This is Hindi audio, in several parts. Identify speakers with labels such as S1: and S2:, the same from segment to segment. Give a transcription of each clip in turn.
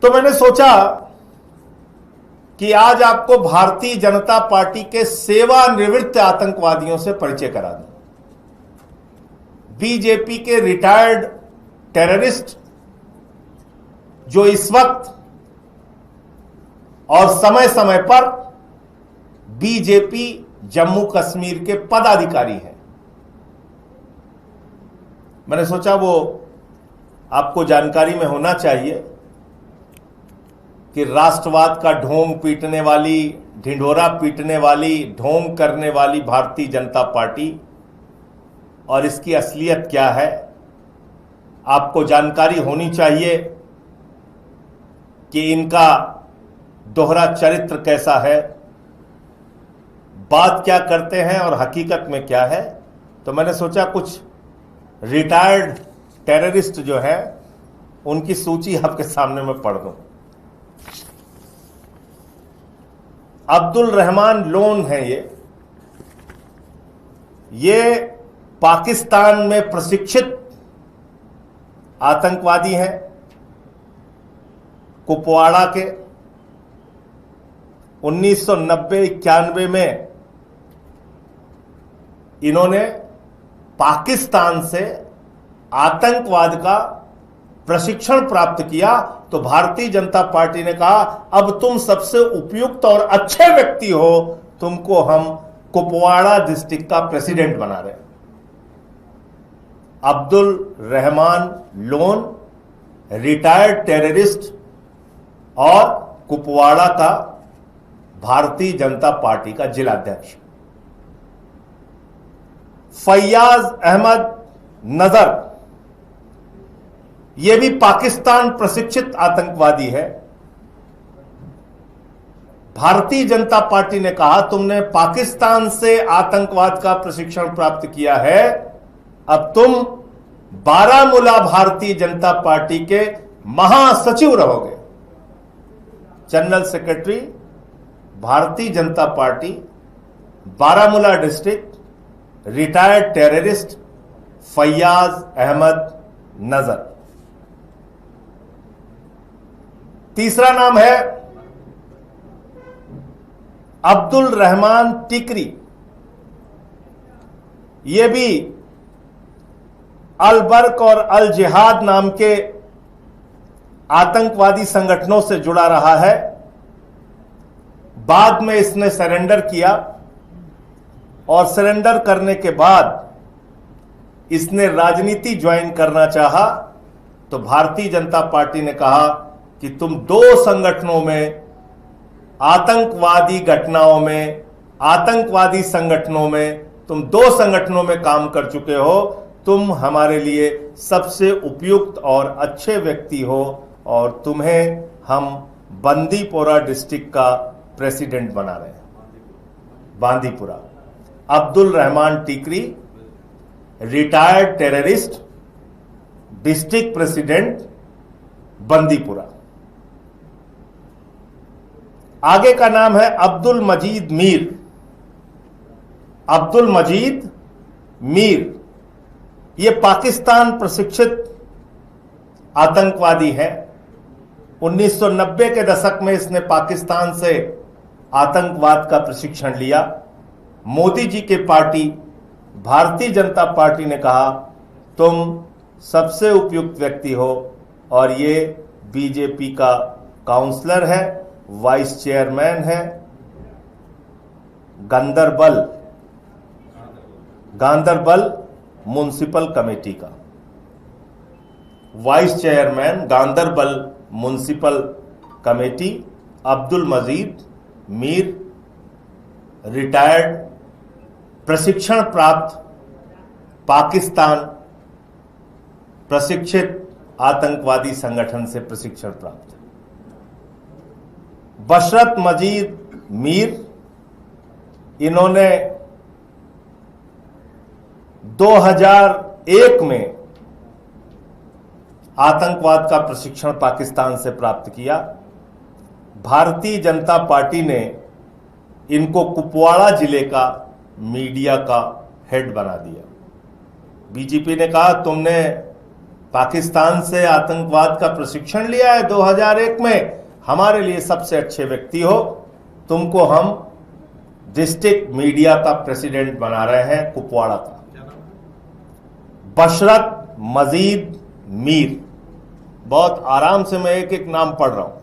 S1: तो मैंने सोचा कि आज आपको भारतीय जनता पार्टी के सेवानिवृत्त आतंकवादियों से परिचय करा दूं। बीजेपी के रिटायर्ड टेररिस्ट जो इस वक्त और समय समय पर बीजेपी जम्मू कश्मीर के पदाधिकारी हैं। मैंने सोचा वो आपको जानकारी में होना चाहिए कि राष्ट्रवाद का ढोंग पीटने वाली, ढिंढोरा पीटने वाली, ढोंग करने वाली भारतीय जनता पार्टी और इसकी असलियत क्या है, आपको जानकारी होनी चाहिए कि इनका दोहरा चरित्र कैसा है, बात क्या करते हैं और हकीकत में क्या है। तो मैंने सोचा कुछ रिटायर्ड टेररिस्ट जो है उनकी सूची आपके सामने मैं पढ़ दूं। अब्दुल रहमान लोन है ये पाकिस्तान में प्रशिक्षित आतंकवादी हैं। कुपवाड़ा के 1990-91 में इन्होंने पाकिस्तान से आतंकवाद का प्रशिक्षण प्राप्त किया। तो भारतीय जनता पार्टी ने कहा अब तुम सबसे उपयुक्त और अच्छे व्यक्ति हो, तुमको हम कुपवाड़ा डिस्ट्रिक्ट का प्रेसिडेंट बना रहे हैं। Abdul Rahman loan retired terrorist और कुपवाड़ा का भारतीय जनता पार्टी का जिलाध्यक्ष। फैयाज अहमद नजर यह भी पाकिस्तान प्रशिक्षित आतंकवादी है। भारतीय जनता पार्टी ने कहा तुमने पाकिस्तान से आतंकवाद का प्रशिक्षण प्राप्त किया है, अब तुम बारामूला भारतीय जनता पार्टी के महासचिव रहोगे। General secretary Bharatiya Janata Party Baramulla district, retired terrorist Fayaz Ahmad Nazar. तीसरा नाम है अब्दुल रहमान टिकरी। यह भी अल बर्क और अल जिहाद नाम के आतंकवादी संगठनों से जुड़ा रहा है। बाद में इसने सरेंडर किया और सरेंडर करने के बाद इसने राजनीति ज्वाइन करना चाहा। तो भारतीय जनता पार्टी ने कहा कि तुम दो संगठनों में, आतंकवादी घटनाओं में, आतंकवादी संगठनों में, तुम दो संगठनों में काम कर चुके हो, तुम हमारे लिए सबसे उपयुक्त और अच्छे व्यक्ति हो और तुम्हें हम बंदीपोरा डिस्ट्रिक्ट का प्रेसिडेंट बना रहे हैं। बांदीपुरा। अब्दुल रहमान टिकरी retired terrorist, district president Bandipura. आगे का नाम है अब्दुल मजीद मीर। अब्दुल मजीद मीर यह पाकिस्तान प्रशिक्षित आतंकवादी है। 1990 के दशक में इसने पाकिस्तान से आतंकवाद का प्रशिक्षण लिया। मोदी जी के पार्टी भारतीय जनता पार्टी ने कहा तुम सबसे उपयुक्त व्यक्ति हो और ये बीजेपी का काउंसलर है, वाइस चेयरमैन है गांदरबल म्युनिसिपल कमेटी का, vice chairman Ganderbal municipal committee. Abdul Majid Mir retired, प्रशिक्षण प्राप्त, पाकिस्तान प्रशिक्षित आतंकवादी संगठन से प्रशिक्षण प्राप्त। बशरत मजीद मीर, इन्होंने 2001 में आतंकवाद का प्रशिक्षण पाकिस्तान से प्राप्त किया। भारतीय जनता पार्टी ने इनको कुपवाड़ा जिले का मीडिया का हेड बना दिया। बीजेपी ने कहा तुमने पाकिस्तान से आतंकवाद का प्रशिक्षण लिया है 2001 में, हमारे लिए सबसे अच्छे व्यक्ति हो, तुमको हम डिस्ट्रिक्ट मीडिया का प्रेसिडेंट बना रहे हैं कुपवाड़ा का। बशरत मजीद मीर, बहुत आराम से मैं एक एक नाम पढ़ रहा हूं।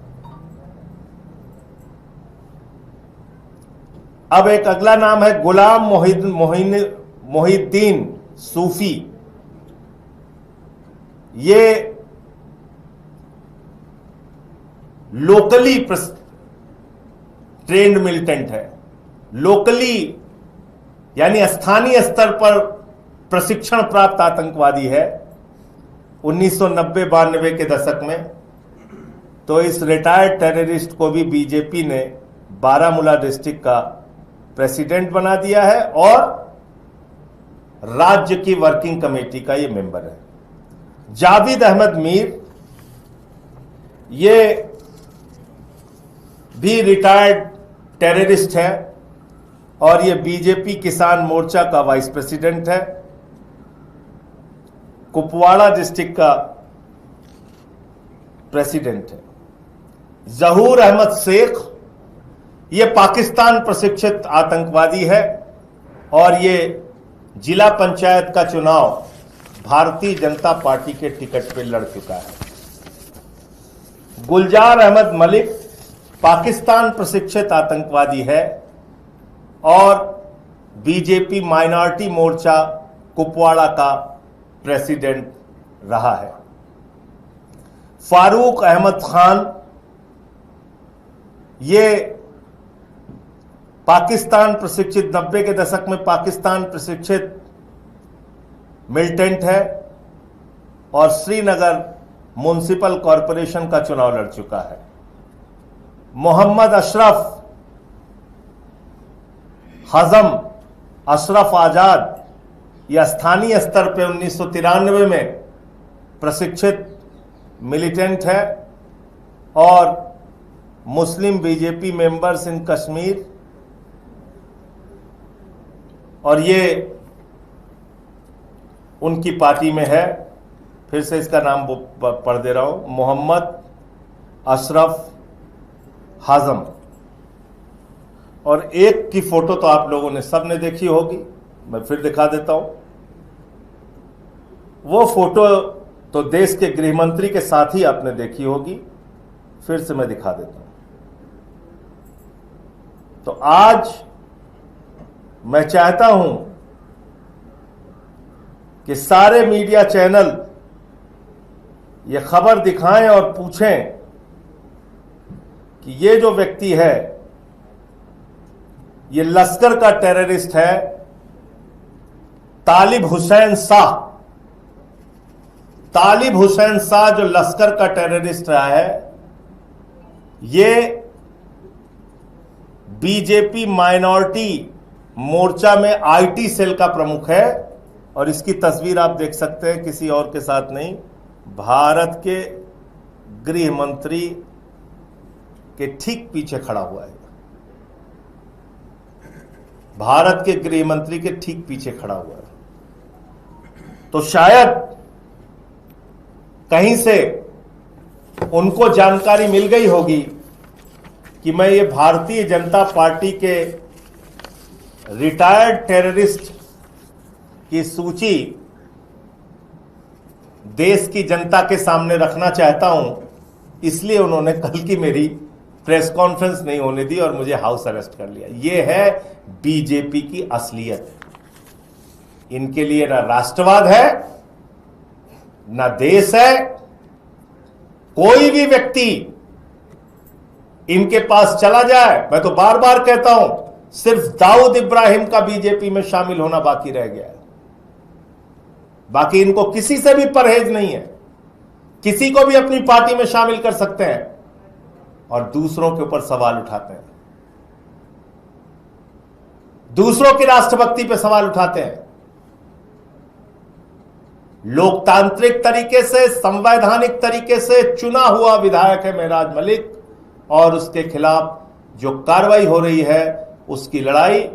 S1: अब एक अगला नाम है गुलाम मोहिद्दीन सूफी। ये लोकली ट्रेंड मिलिटेंट है, लोकली यानी स्थानीय स्तर पर प्रशिक्षण प्राप्त आतंकवादी है। 1990-92 के दशक में तो इस रिटायर्ड टेररिस्ट को भी बीजेपी ने बारामूला डिस्ट्रिक्ट का प्रेसिडेंट बना दिया है और राज्य की वर्किंग कमेटी का ये मेंबर है। जावेद अहमद मीर, ये भी रिटायर्ड टेररिस्ट है और ये बीजेपी किसान मोर्चा का वाइस प्रेसिडेंट है। कुपवाड़ा डिस्ट्रिक्ट का प्रेसिडेंट है। जहूर अहमद शेख, ये पाकिस्तान प्रशिक्षित आतंकवादी है और ये जिला पंचायत का चुनाव भारतीय जनता पार्टी के टिकट पे लड़ चुका है। गुलजार अहमद मलिक पाकिस्तान प्रशिक्षित आतंकवादी है और बीजेपी माइनॉरिटी मोर्चा कुपवाड़ा का प्रेसिडेंट रहा है। फारूक अहमद खान, ये पाकिस्तान प्रशिक्षित 90 के दशक में पाकिस्तान प्रशिक्षित मिलिटेंट है और श्रीनगर म्युनिसिपल कॉरपोरेशन का चुनाव लड़ चुका है। मोहम्मद अशरफ हजम अशरफ आजाद, यह स्थानीय स्तर पर 1993 में प्रशिक्षित मिलिटेंट है और मुस्लिम बीजेपी मेंबर्स इन कश्मीर, और ये उनकी पार्टी में है। फिर से इसका नाम पढ़ दे रहा हूं, मोहम्मद अशरफ हाजम। और एक की फोटो तो आप लोगों ने सबने देखी होगी, मैं फिर दिखा देता हूं। वो फोटो तो देश के गृह मंत्री के साथ ही आपने देखी होगी, फिर से मैं दिखा देता हूं। तो आज मैं चाहता हूं कि सारे मीडिया चैनल ये खबर दिखाएं और पूछें कि ये जो व्यक्ति है ये लश्कर का टेररिस्ट है, तालिब हुसैन शाह। तालिब हुसैन शाह जो लश्कर का टेररिस्ट रहा है, ये बीजेपी माइनॉरिटी मोर्चा में आईटी सेल का प्रमुख है और इसकी तस्वीर आप देख सकते हैं, किसी और के साथ नहीं, भारत के गृह मंत्री के ठीक पीछे खड़ा हुआ है। भारत के गृह मंत्री के ठीक पीछे खड़ा हुआ है। तो शायद कहीं से उनको जानकारी मिल गई होगी कि मैं ये भारतीय जनता पार्टी के रिटायर्ड टेररिस्ट की सूची देश की जनता के सामने रखना चाहता हूं, इसलिए उन्होंने कल की मेरी प्रेस कॉन्फ्रेंस नहीं होने दी और मुझे हाउस अरेस्ट कर लिया। यह है बीजेपी की असलियत। इनके लिए ना राष्ट्रवाद है, ना देश है। कोई भी व्यक्ति इनके पास चला जाए, मैं तो बार बार कहता हूं, सिर्फ दाऊद इब्राहिम का बीजेपी में शामिल होना बाकी रह गया है। बाकी इनको किसी से भी परहेज नहीं है। किसी को भी अपनी पार्टी में शामिल कर सकते हैं और दूसरों के ऊपर सवाल उठाते हैं, दूसरों की राष्ट्रभक्ति पे सवाल उठाते हैं। लोकतांत्रिक तरीके से, संवैधानिक तरीके से चुना हुआ विधायक है मेहराज मलिक और उसके खिलाफ जो कार्रवाई हो रही है उसकी लड़ाई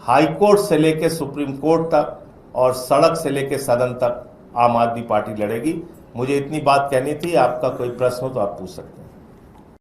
S1: हाईकोर्ट से लेकर सुप्रीम कोर्ट तक और सड़क से लेकर सदन तक आम आदमी पार्टी लड़ेगी। मुझे इतनी बात कहनी थी। आपका कोई प्रश्न हो तो आप पूछ सकते हैं।